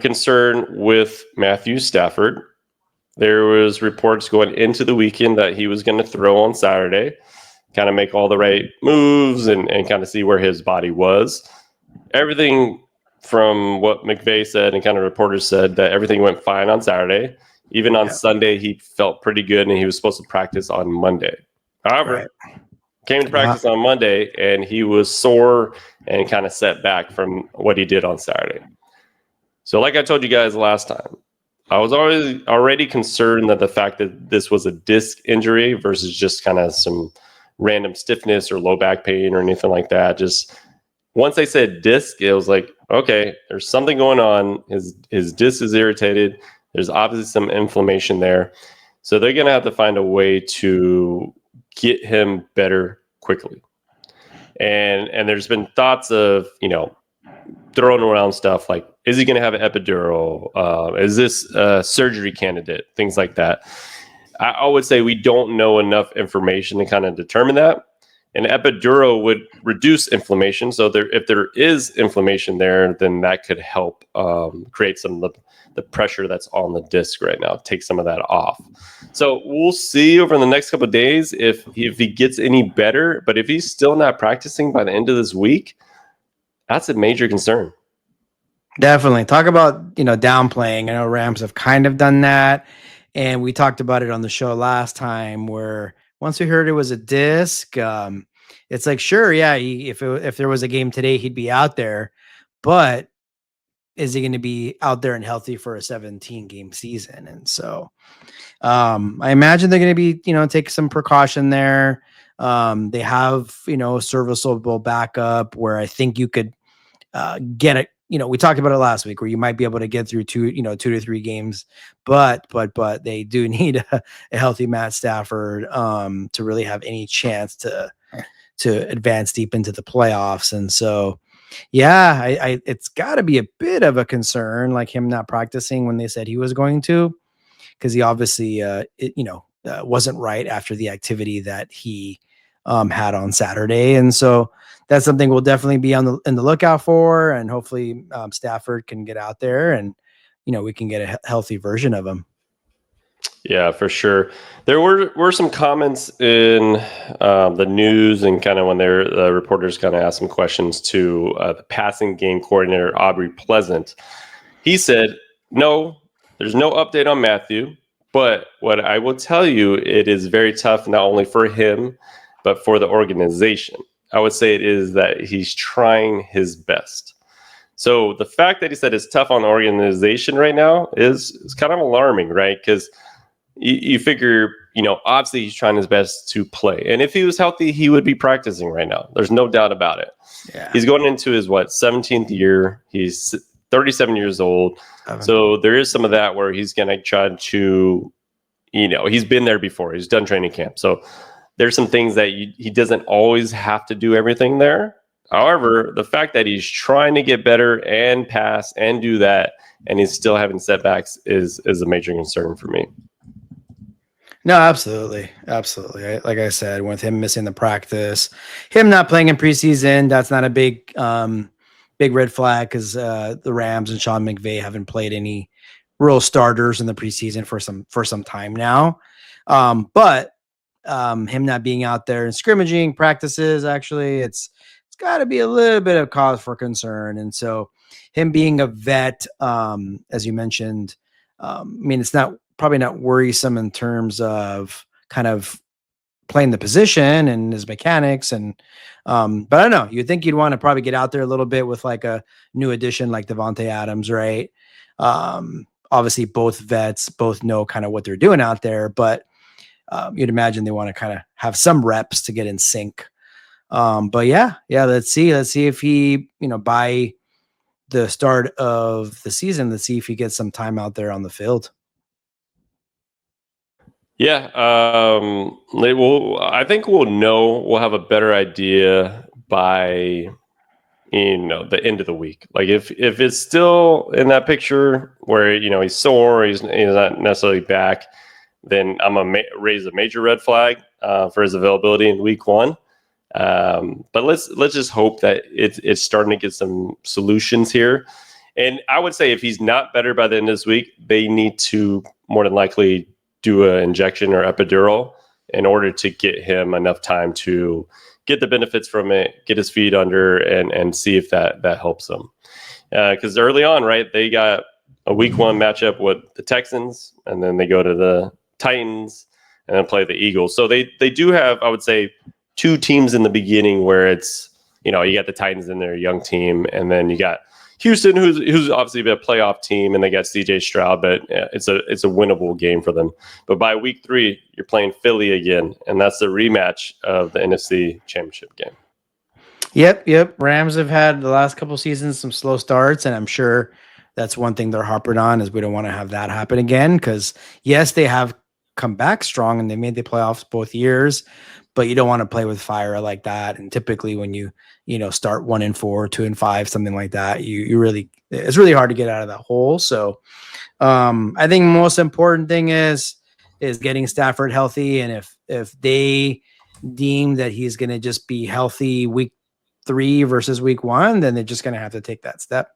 concern with Matthew Stafford. There was reports going into the weekend that he was going to throw on Saturday, kind of make all the right moves and kind of see where his body was. Everything from what McVay said and kind of reporters said that everything went fine on Saturday. Even on Sunday, he felt pretty good and he was supposed to practice on Monday. However, came to practice on Monday and he was sore and kind of set back from what he did on Saturday. So like I told you guys last time, I was already concerned that the fact that this was a disc injury versus just kind of some random stiffness or low back pain or anything like that. Just once they said disc, it was like, okay, there's something going on. His disc is irritated. There's obviously some inflammation there. So they're going to have to find a way to get him better quickly. And there's been thoughts of, throwing around stuff like, is he going to have an epidural? Is this a surgery candidate? Things like that. I would say we don't know enough information to kind of determine that. An epidural would reduce inflammation. So if there is inflammation there, then that could help create some of the pressure that's on the disc right now, take some of that off. So we'll see over the next couple of days if he gets any better. But if he's still not practicing by the end of this week, that's a major concern. Definitely. Talk about, downplaying. I know Rams have kind of done that. And we talked about it on the show last time where once we heard it was a disc, it's like, sure, yeah, if there was a game today, he'd be out there. But is he going to be out there and healthy for a 17-game season? And so I imagine they're going to be, take some precaution there. They have, a serviceable backup where I think you could get it. We talked about it last week where you might be able to get through 2 to 3 games, but they do need a healthy Matt Stafford to really have any chance to advance deep into the playoffs. And so, yeah, it's got to be a bit of a concern, like him not practicing when they said he was going to, because he obviously, wasn't right after the activity that he had on Saturday. And so that's something we'll definitely be in the lookout for. And hopefully Stafford can get out there and, we can get a healthy version of him. Yeah, for sure. There were some comments in the news and kind of when the reporters kind of asked some questions to the passing game coordinator, Aubrey Pleasant. He said, no, there's no update on Matthew. But what I will tell you, it is very tough, not only for him, but for the organization. I would say it is that he's trying his best. So the fact that he said it's tough on the organization right now is kind of alarming, right? Because you figure, obviously he's trying his best to play. And if he was healthy, he would be practicing right now. There's no doubt about it. Yeah. He's going into his, 17th year. He's 37 years old. So there is some of that where he's going to try to, he's been there before. He's done training camp. So there's some things that he doesn't always have to do everything there. However, the fact that he's trying to get better and pass and do that, and he's still having setbacks is a major concern for me. No, absolutely. Absolutely. Like I said, with him missing the practice, him not playing in preseason, that's not a big red flag because the Rams and Sean McVay haven't played any real starters in the preseason for some time now. But him not being out there and scrimmaging practices, actually, it's got to be a little bit of cause for concern. And so him being a vet, as you mentioned, it's probably not worrisome in terms of kind of playing the position and his mechanics. And but I don't know, you'd think you'd want to probably get out there a little bit with like a new addition like Devontae Adams, right? Obviously both vets both know kind of what they're doing out there, but you'd imagine they want to kind of have some reps to get in sync. But yeah, let's see if he, by the start of the season, let's see if he gets some time out there on the field. Yeah, I think we'll have a better idea by the end of the week. Like if it's still in that picture where he's sore, he's not necessarily back, then I'm gonna raise a major red flag for his availability in week 1. But let's just hope that it's starting to get some solutions here. And I would say if he's not better by the end of this week, they need to more than likely do an injection or epidural in order to get him enough time to get the benefits from it, get his feet under, and see if that helps him. Because early on, right, they got a week 1 matchup with the Texans, and then they go to the Titans, and then play the Eagles. So they do have, I would say, 2 teams in the beginning where it's, you got the Titans in their young team, and then you got Houston, who's obviously been a playoff team, and they got CJ Stroud, but it's a winnable game for them. But by week 3, you're playing Philly again, and that's the rematch of the NFC Championship game. Yep. Rams have had the last couple seasons some slow starts, and I'm sure that's one thing they're harping on is we don't want to have that happen again. Because yes, they have come back strong and they made the playoffs both years, but you don't want to play with fire like that. And typically, when you start 1-4, 2-5, something like that, it's really hard to get out of that hole. So I think most important thing is getting Stafford healthy, and if they deem that he's going to just be healthy week 3 versus week 1, then they're just going to have to take that step.